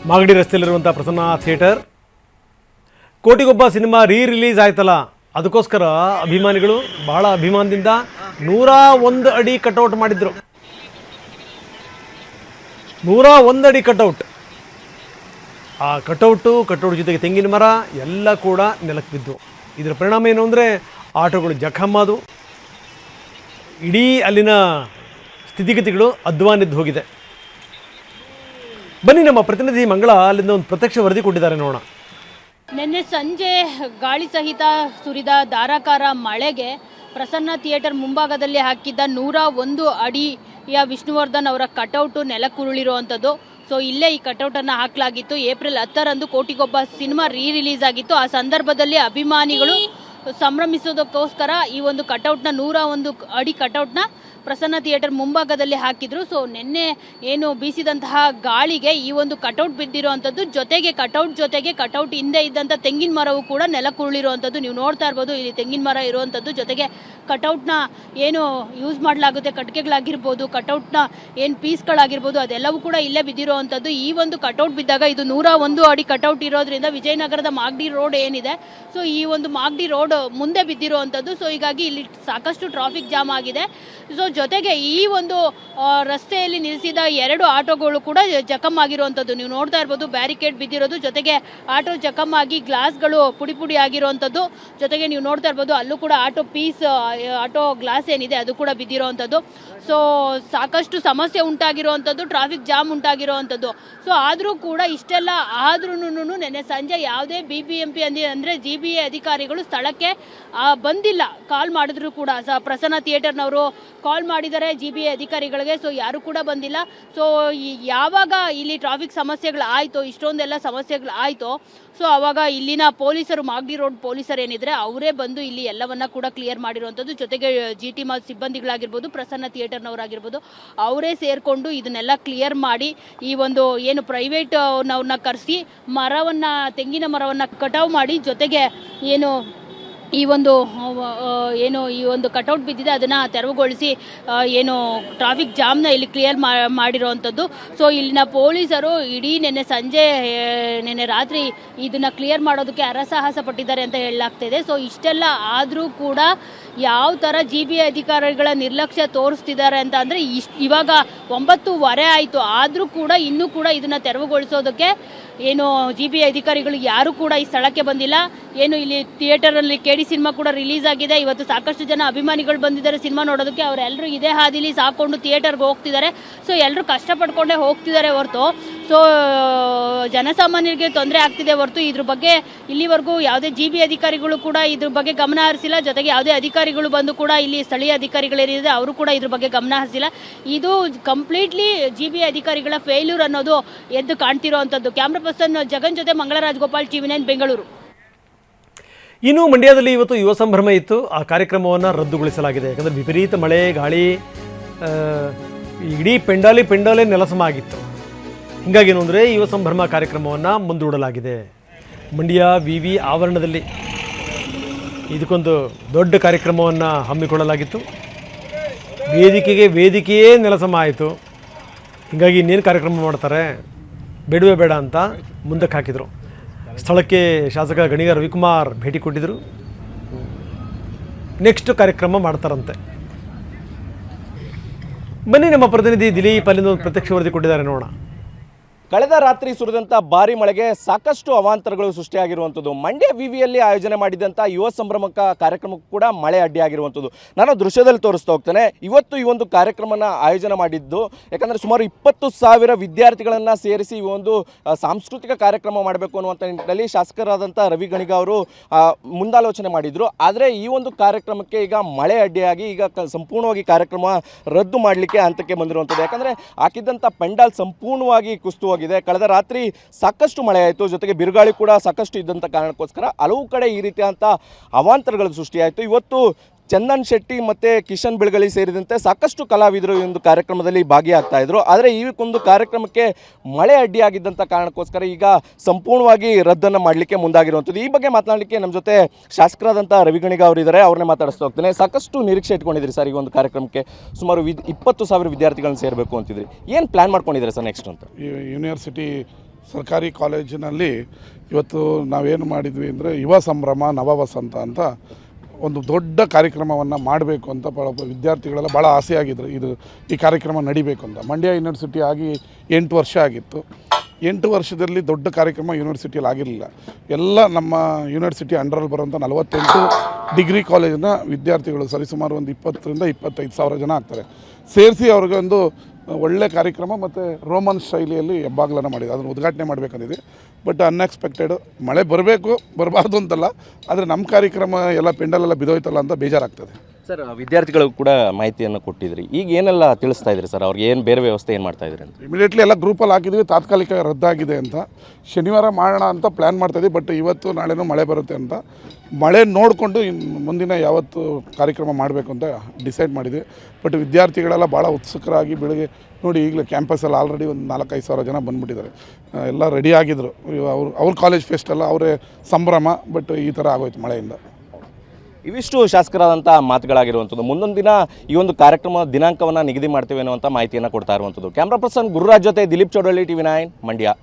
ಮಾಗಡಿ ರಸ್ತೆಯಲ್ಲಿರುವಂಥ Prasanna theatre. Kotigobba cinema release ಆಯ್ತಲ್ಲ, ಅದಕ್ಕೋಸ್ಕರ ಅಭಿಮಾನಿಗಳು ಬಹಳ ಅಭಿಮಾನದಿಂದ 101 ಅಡಿ ಕಟೌಟ್ ಮಾಡಿದ್ರು. 101 ಅಡಿ ಕಟೌಟ್. ಆ ಕಟೌಟ್ ಜೊತೆಗೆ ತೆಂಗಿನ ಮರ ಎಲ್ಲ ಕೂಡ ನೆಲಕ್ಕೆ ಬಿದ್ದು. ಇದರ ಪರಿಣಾಮ ಏನು ಅಂದರೆ ಆಟೋಗಳು ಜಖಮಾದು, ಇಡೀ ಅಲ್ಲಿನ ಸ್ಥಿತಿಗತಿಗಳು ಅಧ್ವಾನಿದ್ದು ಹೋಗಿದೆ. ಬನ್ನಿ, ನಮ್ಮ ಪ್ರತಿನಿಧಿ ಮಂಗಳ ಅಲ್ಲಿಂದ ಒಂದು ಪ್ರತ್ಯಕ್ಷ ವರದಿ ಕೊಟ್ಟಿದ್ದಾರೆ, ನೋಡೋಣ. ನಿನ್ನೆ ಸಂಜೆ ಗಾಳಿ ಸಹಿತ ಸುರಿದ ಧಾರಾಕಾರ ಮಳೆಗೆ ಪ್ರಸನ್ನ ಥಿಯೇಟರ್ ಮುಂಭಾಗದಲ್ಲಿ ಹಾಕಿದ್ದ 101 ಅಡಿಯ ವಿಷ್ಣುವರ್ಧನ್ ಅವರ ಕಟೌಟು ನೆಲಕ್ಕುರುಳಿರುವಂಥದ್ದು. ಸೊ ಇಲ್ಲೇ ಈ ಕಟೌಟನ್ನು ಹಾಕಲಾಗಿತ್ತು. ಏಪ್ರಿಲ್ 10ರಂದು ಕೋಟಿಗೊಬ್ಬ ಸಿನಿಮಾ ರಿಲೀಸ್ ಆಗಿತ್ತು. ಆ ಸಂದರ್ಭದಲ್ಲಿ ಅಭಿಮಾನಿಗಳು ಸಂಭ್ರಮಿಸೋದಕ್ಕೋಸ್ಕರ ಈ ಒಂದು ಕಟೌಟ್ನ 101 ಅಡಿ ಕಟೌಟ್ನ ಪ್ರಸನ್ನ ಥಿಯೇಟರ್ ಮುಂಭಾಗದಲ್ಲಿ ಹಾಕಿದ್ರು. ಸೊ ನಿನ್ನೆ ಏನು ಬೀಸಿದಂತಹ ಗಾಳಿಗೆ ಈ ಒಂದು ಕಟೌಟ್ ಬಿದ್ದಿರುವಂಥದ್ದು, ಜೊತೆಗೆ ಕಟೌಟ್ ಹಿಂದೆ ಇದ್ದಂಥ ತೆಂಗಿನ ಮರವು ಕೂಡ ನೆಲಕ್ಕುರುಳಿರುವಂಥದ್ದು ನೀವು ನೋಡ್ತಾ ಇರ್ಬೋದು. ಇಲ್ಲಿ ತೆಂಗಿನ ಮರ ಇರುವಂಥದ್ದು, ಜೊತೆಗೆ ಕಟೌಟ್ನ ಏನು ಯೂಸ್ ಮಾಡಲಾಗುತ್ತೆ, ಕಟ್ಗೆಗಳಾಗಿರ್ಬೋದು, ಕಟೌಟ್ನ ಏನು ಪೀಸ್ಗಳಾಗಿರ್ಬೋದು, ಅದೆಲ್ಲವೂ ಕೂಡ ಇಲ್ಲೇ ಬಿದ್ದಿರುವಂಥದ್ದು. ಈ ಒಂದು ಕಟೌಟ್ ಬಿದ್ದಾಗ ಇದು 101 ಅಡಿ ಕಟೌಟ್ ಇರೋದ್ರಿಂದ ವಿಜಯನಗರದ ಮಾಗಡಿ ರೋಡ್ ಏನಿದೆ, ಸೊ ಈ ಒಂದು ಮಾಗಡಿ ರೋಡ್ ಮುಂದೆ ಬಿದ್ದಿರುವಂಥದ್ದು. ಸೊ ಹೀಗಾಗಿ ಇಲ್ಲಿ ಸಾಕಷ್ಟು ಟ್ರಾಫಿಕ್ ಜಾಮ್ ಆಗಿದೆ. ಸೊ ಜೊತೆಗೆ ಈ ಒಂದು ರಸ್ತೆಯಲ್ಲಿ ನಿಲ್ಲಿಸಿದ 2 ಆಟೋಗಳು ಕೂಡ ಜಖಮ್ ಆಗಿರುವಂಥದ್ದು ನೀವು ನೋಡ್ತಾ ಇರ್ಬೋದು. ಬ್ಯಾರಿಕೇಡ್ ಬಿದ್ದಿರೋದು, ಜೊತೆಗೆ ಆಟೋ ಜಖಮ್ ಆಗಿ ಗ್ಲಾಸ್ಗಳು ಪುಡಿ ಆಗಿರುವಂಥದ್ದು. ಜೊತೆಗೆ ನೀವು ನೋಡ್ತಾ ಇರ್ಬೋದು ಅಲ್ಲೂ ಕೂಡ ಆಟೋ ಗ್ಲಾಸ್ ಏನಿದೆ ಅದು ಕೂಡ ಬಿದ್ದಿರೋವಂಥದ್ದು. ಸೊ ಸಾಕಷ್ಟು ಸಮಸ್ಯೆ ಉಂಟಾಗಿರುವಂಥದ್ದು, ಟ್ರಾಫಿಕ್ ಜಾಮ್ ಉಂಟಾಗಿರುವಂಥದ್ದು. ಸೊ ಆದರೂ ಕೂಡ ಇಷ್ಟೆಲ್ಲ ಆದ್ರೂ ನೆನ್ನೆ ಸಂಜೆ ಯಾವುದೇ BBMP ಅಂದರೆ GBA ಅಧಿಕಾರಿಗಳು ಸ್ಥಳಕ್ಕೆ ಬಂದಿಲ್ಲ. ಕಾಲ್ ಮಾಡಿದ್ರು ಕೂಡ ಪ್ರಸನ್ನ ಥಿಯೇಟರ್ನವರು ಕಾಲ್ ಮಾಡಿದ್ದಾರೆ GBA ಅಧಿಕಾರಿಗಳಿಗೆ. ಸೊ ಯಾರು ಕೂಡ ಬಂದಿಲ್ಲ. ಸೊ ಯಾವಾಗ ಇಲ್ಲಿ ಟ್ರಾಫಿಕ್ ಸಮಸ್ಯೆಗಳು ಆಯಿತು, ಇಷ್ಟೊಂದೆಲ್ಲ ಸಮಸ್ಯೆಗಳು ಆಯಿತು, ಸೊ ಆವಾಗ ಇಲ್ಲಿನ ಪೊಲೀಸರು, ಮಾಗಡಿ ರೋಡ್ ಪೊಲೀಸರು ಏನಿದ್ರೆ ಅವರೇ ಬಂದು ಇಲ್ಲಿ ಎಲ್ಲವನ್ನ ಕೂಡ ಕ್ಲಿಯರ್ ಮಾಡಿರುವಂಥದ್ದು. ಜೊತೆಗೆ GT ಮಾಲ್ ಸಿಬ್ಬಂದಿಗಳಾಗಿರ್ಬೋದು, ಪ್ರಸನ್ನ ಥಿಯೇಟರ್ನವರಾಗಿರ್ಬೋದು, ಅವರೇ ಸೇರಿಕೊಂಡು ಇದನ್ನೆಲ್ಲ ಕ್ಲಿಯರ್ ಮಾಡಿ ಈ ಒಂದು ಏನು ಪ್ರೈವೇಟ್ ನವ್ರನ್ನ ಕರೆಸಿ ತೆಂಗಿನ ಮರವನ್ನು ಕಟಾವು ಮಾಡಿ, ಜೊತೆಗೆ ಈ ಒಂದು ಕಟೌಟ್ ಬಿದ್ದಿದೆ ಅದನ್ನು ತೆರವುಗೊಳಿಸಿ ಏನು ಟ್ರಾಫಿಕ್ ಜಾಮ್ನ ಇಲ್ಲಿ ಕ್ಲಿಯರ್ ಮಾಡಿರೋವಂಥದ್ದು. ಸೊ ಇಲ್ಲಿನ ಪೊಲೀಸರು ಇಡೀ ನಿನ್ನೆ ರಾತ್ರಿ ಇದನ್ನು ಕ್ಲಿಯರ್ ಮಾಡೋದಕ್ಕೆ ಹರಸಾಹಸ ಪಟ್ಟಿದ್ದಾರೆ ಅಂತ ಹೇಳಲಾಗ್ತಿದೆ. ಸೊ ಇಷ್ಟೆಲ್ಲ ಆದರೂ ಕೂಡ ಯಾವ ಥರ GBA ಅಧಿಕಾರಿಗಳ ನಿರ್ಲಕ್ಷ್ಯ ತೋರಿಸ್ತಿದ್ದಾರೆ ಅಂತ ಅಂದರೆ ಇವಾಗ 9:15 ಆಯಿತು, ಆದರೂ ಕೂಡ ಇನ್ನೂ ಕೂಡ ಇದನ್ನು ತೆರವುಗೊಳಿಸೋದಕ್ಕೆ GBA ಅಧಿಕಾರಿಗಳು ಯಾರೂ ಕೂಡ ಈ ಸ್ಥಳಕ್ಕೆ ಬಂದಿಲ್ಲ. ಇಲ್ಲಿ ಥಿಯೇಟರಲ್ಲಿ KD ಸಿನಿಮಾ ಕೂಡ ರಿಲೀಸ್ ಆಗಿದೆ. ಇವತ್ತು ಸಾಕಷ್ಟು ಜನ ಅಭಿಮಾನಿಗಳು ಬಂದಿದ್ದಾರೆ ಸಿನಿಮಾ ನೋಡೋದಕ್ಕೆ. ಅವರೆಲ್ಲರೂ ಇದೇ ಹಾದಿಲಿ ಸಾಕೊಂಡು ಥಿಯೇಟರ್ಗೆ ಹೋಗ್ತಿದ್ದಾರೆ. ಸೊ ಎಲ್ಲರೂ ಕಷ್ಟಪಡ್ಕೊಂಡೇ ಹೋಗ್ತಿದ್ದಾರೆ ಹೊರತು ಸೊ ಜನಸಾಮಾನ್ಯರಿಗೆ ತೊಂದರೆ ಆಗ್ತಿದೆ ಹೊರತು ಇದ್ರ ಬಗ್ಗೆ ಇಲ್ಲಿವರೆಗೂ ಯಾವುದೇ GBA ಅಧಿಕಾರಿಗಳು ಕೂಡ ಇದ್ರ ಬಗ್ಗೆ ಗಮನ ಹರಿಸಿಲ್ಲ. ಜೊತೆಗೆ ಯಾವುದೇ ಅಧಿಕಾರಿಗಳು ಬಂದು ಕೂಡ ಇಲ್ಲಿ ಸ್ಥಳೀಯ ಅಧಿಕಾರಿಗಳೇನಿದೆ ಅವರು ಕೂಡ ಇದ್ರ ಬಗ್ಗೆ ಗಮನ ಹರಿಸಿಲ್ಲ. ಇದು ಕಂಪ್ಲೀಟ್ಲಿ GBA ಅಧಿಕಾರಿಗಳ ಫೇಲ್ಯೂರ್ ಅನ್ನೋದು ಎದ್ದು ಕಾಣ್ತಿರೋವಂಥದ್ದು. ಕ್ಯಾಮ್ರಾ ಪರ್ಸನ್ ಜಗನ್ ಜೊತೆ ಮಂಗಳರಾಜ್ ಗೋಪಾಲ್, TV9 ಬೆಂಗಳೂರು. ಇನ್ನು ಮಂಡ್ಯದಲ್ಲಿ ಇವತ್ತು ಯುವ ಸಂಭ್ರಮ ಇತ್ತು. ಆ ಕಾರ್ಯಕ್ರಮವನ್ನು ರದ್ದುಗೊಳಿಸಲಾಗಿದೆ. ಯಾಕಂದರೆ ವಿಪರೀತ ಮಳೆ, ಗಾಳಿ, ಇಡೀ ಪೆಂಡಾಲೇ ನೆಲಸಮ ಆಗಿತ್ತು. ಹೀಗಾಗಿ ಏನು ಅಂದರೆ ಯುವ ಸಂಭ್ರಮ ಕಾರ್ಯಕ್ರಮವನ್ನು ಮುಂದೂಡಲಾಗಿದೆ. ಮಂಡ್ಯ VV ಆವರಣದಲ್ಲಿ ಇದಕ್ಕೊಂದು ದೊಡ್ಡ ಕಾರ್ಯಕ್ರಮವನ್ನು ಹಮ್ಮಿಕೊಳ್ಳಲಾಗಿತ್ತು. ವೇದಿಕೆಯೇ ನೆಲಸಮ ಆಯಿತು. ಹೀಗಾಗಿ ಇನ್ನೇನು ಕಾರ್ಯಕ್ರಮ ಮಾಡ್ತಾರೆ, ಬೇಡವೇ ಬೇಡ ಅಂತ ಮುಂದಕ್ಕೆ ಹಾಕಿದರು. ಸ್ಥಳಕ್ಕೆ ಶಾಸಕ ಗಣಿಗ ರವಿಕುಮಾರ್ ಭೇಟಿ ಕೊಟ್ಟಿದ್ದರು. ನೆಕ್ಸ್ಟ್ ಕಾರ್ಯಕ್ರಮ ಮಾಡ್ತಾರಂತೆ. ಬನ್ನಿ, ನಮ್ಮ ಪ್ರತಿನಿಧಿ ದಿಲೀಪ್ ಅಲ್ಲಿಂದ ಒಂದು ಪ್ರತ್ಯಕ್ಷ ವರದಿ ಕೊಟ್ಟಿದ್ದಾರೆ, ನೋಡೋಣ. ಕಳೆದ ರಾತ್ರಿ ಸುರಿದಂಥ ಭಾರಿ ಮಳೆಗೆ ಸಾಕಷ್ಟು ಅವಾಂತರಗಳು ಸೃಷ್ಟಿಯಾಗಿರುವಂಥದ್ದು. ಮಂಡ್ಯ ವಿವಿಯಲ್ಲಿ ಆಯೋಜನೆ ಮಾಡಿದಂಥ ಯುವ ಸಂಭ್ರಮಕ ಕಾರ್ಯಕ್ರಮಕ್ಕೂ ಕೂಡ ಮಳೆ ಅಡ್ಡಿಯಾಗಿರುವಂಥದ್ದು. ನಾನು ದೃಶ್ಯದಲ್ಲಿ ತೋರಿಸ್ತಾ ಹೋಗ್ತೇನೆ. ಇವತ್ತು ಈ ಒಂದು ಕಾರ್ಯಕ್ರಮನ ಆಯೋಜನೆ ಮಾಡಿದ್ದು ಯಾಕಂದರೆ ಸುಮಾರು 20,000 ವಿದ್ಯಾರ್ಥಿಗಳನ್ನು ಸೇರಿಸಿ ಈ ಒಂದು ಸಾಂಸ್ಕೃತಿಕ ಕಾರ್ಯಕ್ರಮ ಮಾಡಬೇಕು ಅನ್ನುವಂಥ ನಿಟ್ಟಿನಲ್ಲಿ ಶಾಸಕರಾದಂಥ ರವಿ ಗಣಿಗ ಅವರು ಮುಂದಾಲೋಚನೆ ಮಾಡಿದರು. ಆದರೆ ಈ ಒಂದು ಕಾರ್ಯಕ್ರಮಕ್ಕೆ ಈಗ ಮಳೆ ಅಡ್ಡಿಯಾಗಿ ಈಗ ಸಂಪೂರ್ಣವಾಗಿ ಕಾರ್ಯಕ್ರಮ ರದ್ದು ಮಾಡಲಿಕ್ಕೆ ಹಂತಕ್ಕೆ ಬಂದಿರುವಂಥದ್ದು. ಯಾಕಂದರೆ ಹಾಕಿದ್ದಂಥ ಪೆಂಡಾಲ್ ಸಂಪೂರ್ಣವಾಗಿ ಕುಸಿದು ಕಳೆದ ರಾತ್ರಿ ಸಾಕಷ್ಟು ಮಳೆ ಆಯಿತು. ಜೊತೆಗೆ ಬಿರುಗಾಳಿ ಕೂಡ ಸಾಕಷ್ಟು ಇದ್ದಂಥ ಕಾರಣಕ್ಕೋಸ್ಕರ ಹಲವು ಕಡೆ ಈ ರೀತಿಯಾದಂಥ ಅವಾಂತರಗಳು ಸೃಷ್ಟಿಯಾಯಿತು. ಇವತ್ತು ಚಂದನ್ ಶೆಟ್ಟಿ ಮತ್ತು ಕಿಶನ್ ಬೆಳಗಲಿ ಸೇರಿದಂತೆ ಸಾಕಷ್ಟು ಕಲಾವಿದರು ಈ ಒಂದು ಕಾರ್ಯಕ್ರಮದಲ್ಲಿ ಭಾಗಿಯಾಗ್ತಾ ಇದ್ರು. ಆದರೆ ಈ ಒಂದು ಕಾರ್ಯಕ್ರಮಕ್ಕೆ ಮಳೆ ಅಡ್ಡಿಯಾಗಿದ್ದಂಥ ಕಾರಣಕ್ಕೋಸ್ಕರ ಈಗ ಸಂಪೂರ್ಣವಾಗಿ ರದ್ದನ್ನು ಮಾಡಲಿಕ್ಕೆ ಮುಂದಾಗಿರುವಂಥದ್ದು. ಈ ಬಗ್ಗೆ ಮಾತನಾಡಲಿಕ್ಕೆ ನಮ್ಮ ಜೊತೆ ಶಾಸಕರಾದಂಥ ರವಿ ಗಣಿಗ ಅವರು ಇದ್ದಾರೆ. ಅವ್ರನ್ನೇ ಮಾತಾಡಿಸ್ತಾ ಹೋಗ್ತೇನೆ. ಸಾಕಷ್ಟು ನಿರೀಕ್ಷೆ ಇಟ್ಕೊಂಡಿದ್ರಿ ಸರ್ ಈ ಒಂದು ಕಾರ್ಯಕ್ರಮಕ್ಕೆ. ಸುಮಾರು 20,000 ವಿದ್ಯಾರ್ಥಿಗಳನ್ನ ಸೇರಬೇಕು ಅಂತಿದ್ರಿ. ಏನು ಪ್ಲ್ಯಾನ್ ಮಾಡ್ಕೊಂಡಿದ್ದಾರೆ ಸರ್ ನೆಕ್ಸ್ಟ್ ಅಂತ? ಯೂನಿವರ್ಸಿಟಿ ಸರ್ಕಾರಿ ಕಾಲೇಜಿನಲ್ಲಿ ಇವತ್ತು ನಾವೇನು ಮಾಡಿದ್ವಿ ಅಂದರೆ ಯುವ ಸಂಭ್ರಮ ನವ ವಸಂತ ಅಂತ ಒಂದು ದೊಡ್ಡ ಕಾರ್ಯಕ್ರಮವನ್ನು ಮಾಡಬೇಕು ಅಂತ ವಿದ್ಯಾರ್ಥಿಗಳೆಲ್ಲ ಭಾಳ ಆಸೆಯಾಗಿದ್ದರು. ಈ ಕಾರ್ಯಕ್ರಮ ನಡಿಬೇಕು ಅಂತ. ಮಂಡ್ಯ ಯೂನಿವರ್ಸಿಟಿ ಆಗಿ 8 ವರ್ಷ ಆಗಿತ್ತು. 8 ವರ್ಷದಲ್ಲಿ ದೊಡ್ಡ ಕಾರ್ಯಕ್ರಮ ಯೂನಿವರ್ಸಿಟಿಯಲ್ಲಿ ಆಗಿರಲಿಲ್ಲ. ಎಲ್ಲ ನಮ್ಮ ಯೂನಿವರ್ಸಿಟಿ ಅಂಡರಲ್ಲಿ ಬರುವಂಥ 48 ಡಿಗ್ರಿ ಕಾಲೇಜಿನ ವಿದ್ಯಾರ್ಥಿಗಳು ಸರಿಸುಮಾರು ಒಂದು 20,000 ರಿಂದ 25,000 ಜನ ಆಗ್ತಾರೆ. ಸೇರಿಸಿ ಅವ್ರಿಗೆ ಒಂದು ಒಳ್ಳೆ ಕಾರ್ಯಕ್ರಮ ಮತ್ತು ರೋಮನ್ ಶೈಲಿಯಲ್ಲಿ ಹೆಬ್ಬಾಗ್ಲನ್ನು ಮಾಡಿದೆ. ಅದನ್ನು ಉದ್ಘಾಟನೆ ಮಾಡಬೇಕಂದಿದೆ. ಬಟ್ ಅನ್ಎಕ್ಸ್ಪೆಕ್ಟೆಡ್ ಮಳೆ ಬರಬಾರ್ದು ಅಂತಲ್ಲ, ಆದರೆ ನಮ್ಮ ಕಾರ್ಯಕ್ರಮ ಎಲ್ಲ ಪೆಂಡಲೆಲ್ಲ ಬಿದ್ದೋಯ್ತಲ್ಲ ಅಂತ ಬೇಜಾರಾಗ್ತದೆ. ಸರ್, ವಿದ್ಯಾರ್ಥಿಗಳಿಗೂ ಕೂಡ ಮಾಹಿತಿಯನ್ನು ಕೊಟ್ಟಿದ್ರಿ. ಈಗ ಏನೆಲ್ಲ ತಿಳಿಸ್ತಾ ಇದ್ರಿ ಸರ್? ಅವ್ರಿಗೆ ಏನು ಬೇರೆ ವ್ಯವಸ್ಥೆ ಏನು ಮಾಡ್ತಾ ಇದ್ರಿ ಅಂತ? ಇಮಿಡಿಯೇಟ್ಲಿ ಎಲ್ಲ ಗ್ರೂಪಲ್ಲಿ ಹಾಕಿದ್ವಿ, ತಾತ್ಕಾಲಿಕ ರದ್ದಾಗಿದೆ ಅಂತ. ಶನಿವಾರ ಮಾಡೋಣ ಅಂತ ಪ್ಲ್ಯಾನ್ ಮಾಡ್ತಾಯಿದ್ವಿ. ಬಟ್ ಇವತ್ತು ನಾಳೆನೂ ಮಳೆ ಬರುತ್ತೆ ಅಂತ ಮಳೆ ನೋಡಿಕೊಂಡು ಮುಂದಿನ ಯಾವತ್ತು ಕಾರ್ಯಕ್ರಮ ಮಾಡಬೇಕು ಅಂತ ಡಿಸೈಡ್ ಮಾಡಿದ್ವಿ. ಬಟ್ ವಿದ್ಯಾರ್ಥಿಗಳೆಲ್ಲ ಭಾಳ ಉತ್ಸುಕರಾಗಿ ಬೆಳಗ್ಗೆ ನೋಡಿ ಈಗಲೇ ಕ್ಯಾಂಪಸಲ್ಲಿ ಆಲ್ರೆಡಿ ಒಂದು 4-5 ಸಾವಿರ ಜನ ಬಂದುಬಿಟ್ಟಿದ್ದಾರೆ. ಎಲ್ಲ ರೆಡಿ ಆಗಿದ್ದರು. ಅವ್ರ ಕಾಲೇಜ್ ಫೆಸ್ಟೆಲ್ಲ ಅವರೇ ಸಂಭ್ರಮ. ಬಟ್ ಈ ಥರ ಆಗೋಯ್ತು ಮಳೆಯಿಂದ. ಇವಿಷ್ಟು ಶಾಸಕರಾದಂಥ ಮಾತುಗಳಾಗಿರುವಂಥದ್ದು. ಮುಂದೊಂದು ದಿನ ಈ ಒಂದು ಕಾರ್ಯಕ್ರಮ ದಿನಾಂಕವನ್ನು ನಿಗದಿ ಮಾಡ್ತೇವೆ ಅನ್ನುವಂಥ ಮಾಹಿತಿಯನ್ನು ಕೊಡ್ತಾ ಇರುವಂಥದ್ದು. ಕ್ಯಾಮ್ರಾ ಪರ್ಸನ್ ಗುರುರಾಜ್ ಜೊತೆ ದಿಲೀಪ್ ಚೌಡಳ್ಳಿ, TV9 ಮಂಡ್ಯ.